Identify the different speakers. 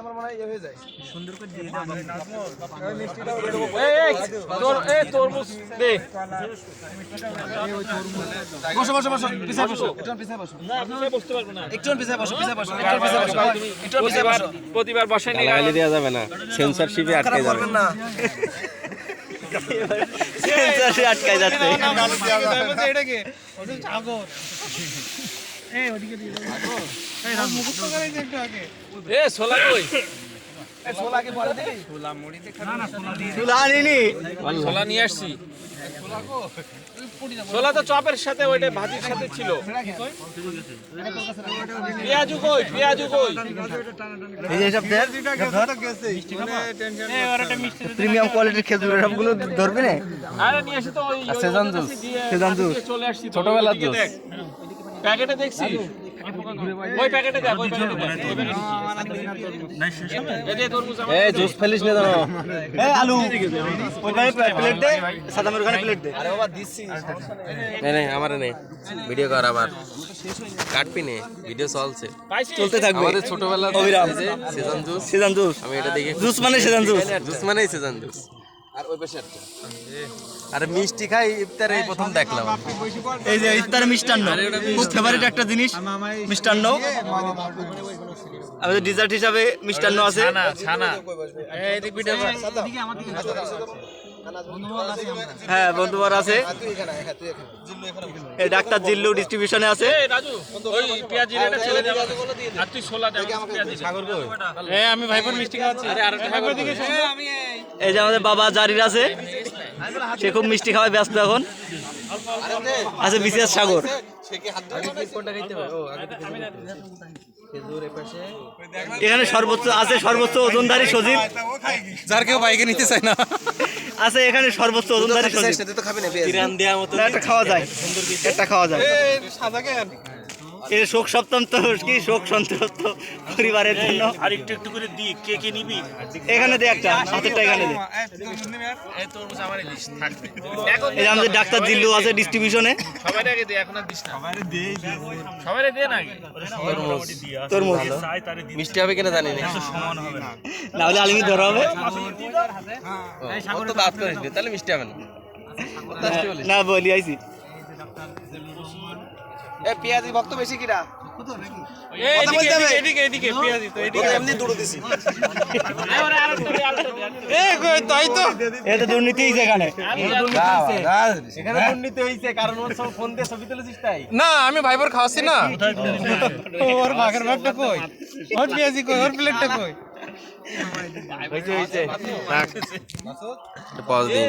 Speaker 1: আমার মনে হয় হয়ে যায়
Speaker 2: সুন্দর করে দিয়ে দাও
Speaker 1: মিষ্টিটাও দিয়ে দেবো।
Speaker 3: তরমুজ দে।
Speaker 1: বসো বসো বসো পিছায় বসো একটু পিছায় বসো
Speaker 3: না আপনি বসতে পারবেন না।
Speaker 1: একটু পিছায় বসো পিছায় বসো একটু পিছায় বসো একটু পিছায় বসো
Speaker 3: প্রতিবার বসেন
Speaker 4: গালাগালি দেওয়া যাবে না, সেন্সরশিপে আটকে যাবে।
Speaker 1: করবেন না
Speaker 4: সেন্সরশিপে আটকে যাচ্ছে।
Speaker 2: এটা কি ওটা সাগর এই ওদিকে দিয়ে দাও এই মুখস্থ করে একটু আগে
Speaker 3: এ ছোলা কই?
Speaker 1: ছোলাকে পরে দেই
Speaker 4: তুলা আনিনি।
Speaker 3: ছোলা নিয়ে আসছি। ছোলা তো চপের সাথে ওইটা ভাজির সাথে ছিল। পেঁয়াজু কই? পেঁয়াজু কই?
Speaker 4: এই যে সব দেখ, প্রিমিয়াম কোয়ালিটির খেজুর সবগুলো ধরবে না।
Speaker 3: আরে নিয়ে এসে তো ওই
Speaker 4: সেজান জুস, সেজান জুস
Speaker 3: চলে আসছি
Speaker 4: ছোটবেলার জুস।
Speaker 3: প্যাকেটে দেখছি ওই প্যাকেটে দেখ ওই প্যাকেটে দেখ এই যে তরমুজ আমার
Speaker 4: এই জুস ফেলিস না জানো। এই আলু ওই ভাই প্লেট দে, সাদামের ওখানে প্লেট দে।
Speaker 1: আরে বাবা দিচ্ছি
Speaker 4: নেই আমারে নেই, ভিডিও কর আবার কাটবি নে, ভিডিও চলছে
Speaker 3: পাইছি
Speaker 4: চলতে থাকবে। আমাদের ছোটবেলার অবিরাম সেজান জুস, সেজান জুস। আমি এটা দেখে জুস মানে সেজান জুস, জুস মানেই সেজান জুস।
Speaker 1: আর ওই পাশে একটা
Speaker 4: আরে মিষ্টি খাই ইফতারে এই প্রথম দেখলাম।
Speaker 2: এই যে ইফতার মিষ্টান্ন খুব ফেভারিট একটা জিনিস মিষ্টান্ন আমাদের ডেজার্ট হিসাবে মিষ্টান্ন আছে
Speaker 3: ছানা ছানা এই দিক ভিডিও কর
Speaker 2: হ্যাঁ বন্ধুবার আছে
Speaker 1: তুই এখানে হ্যাঁ তুই এখানে
Speaker 2: এই ডাক্তার জিল্লু ডিস্ট্রিবিউশনে আছে
Speaker 3: এই রাজু ওই পেঁয়াজি রেটা ছেড়ে দে আর তুই ছোলা দে পেঁয়াজি সাগর কই এই আমি ভাইপোর মিষ্টি খাওয়াচ্ছি আরে আরেকটা সাগর দিকে আমি
Speaker 2: এই যে আমাদের বাবা জারির আছে সে খুব মিষ্টি খাওয়ায় ব্যস্ত এখন আছে বিশেষ সাগর
Speaker 1: সে কি হাত ধরে কোনটা খাইতে হবে ও আগে থেকে খেজুর এই পাশে
Speaker 2: এখানে সর্বোচ্চ আছে সর্বোচ্চ ওজনধারী সজীব
Speaker 4: যার কেউ বাইকে নিতে চায় না
Speaker 2: আছে এখানে সর্বোচ্চ ওজনধারী সজীব
Speaker 1: সেটা তো খাবে না পেঁয়াজ
Speaker 4: ইরান দেওয়ার মতো
Speaker 2: না, একটা খাওয়া যায় একটা খাওয়া যায়
Speaker 1: সাদা কেন
Speaker 2: এই শোক সপ্তান্ত কি শোক সন্তপ্ত পরিবারের জন্য
Speaker 3: আর একটু একটু করে দি কে কে নিবি
Speaker 2: এখানে দে একটা হাতেরটা এখানে দে
Speaker 3: এই তরমুজ আমারই দিস থাকবে
Speaker 2: এই যে আমাদের ডাক্তার জিল্লু আছে ডিস্ট্রিবিউশনে
Speaker 3: সবাই আগে দে এখন আর দিস না সবাই দে না আগে
Speaker 2: তরমুজ
Speaker 4: মিষ্টি হবে কিনা জানি না।
Speaker 2: না হলে আলিমি ধরা হবে
Speaker 4: ও তো দাঁত করিস নি, তাহলে মিষ্টি হবে না।
Speaker 2: না বলি আইছি
Speaker 1: এ পেঁয়াজি ভক্ত বেশি কিরা
Speaker 3: এই
Speaker 1: কথা বলতে হবে।
Speaker 3: এদিকে এদিকে পেঁয়াজি তো
Speaker 1: ও
Speaker 3: এদিকে
Speaker 1: তো এমনি দৌড় দিছি
Speaker 3: এবারে আরেকটা দে আরেকটা দে
Speaker 4: এই কই তাই তো
Speaker 2: এ তো দুর্নীতি হয়েছে এখানে
Speaker 4: এখানে দুর্নীতি হইছে, কারণ ওর সব ফোন দিয়ে ছবি তুলেছিস তাই।
Speaker 1: না আমি ভাইবার খাওয়াচ্ছি না
Speaker 2: ওর ভাগের ভাগটা কই ওর পেঁয়াজি কই ওর প্লেটটা কই
Speaker 4: হইছে হইছে। পজ দিই।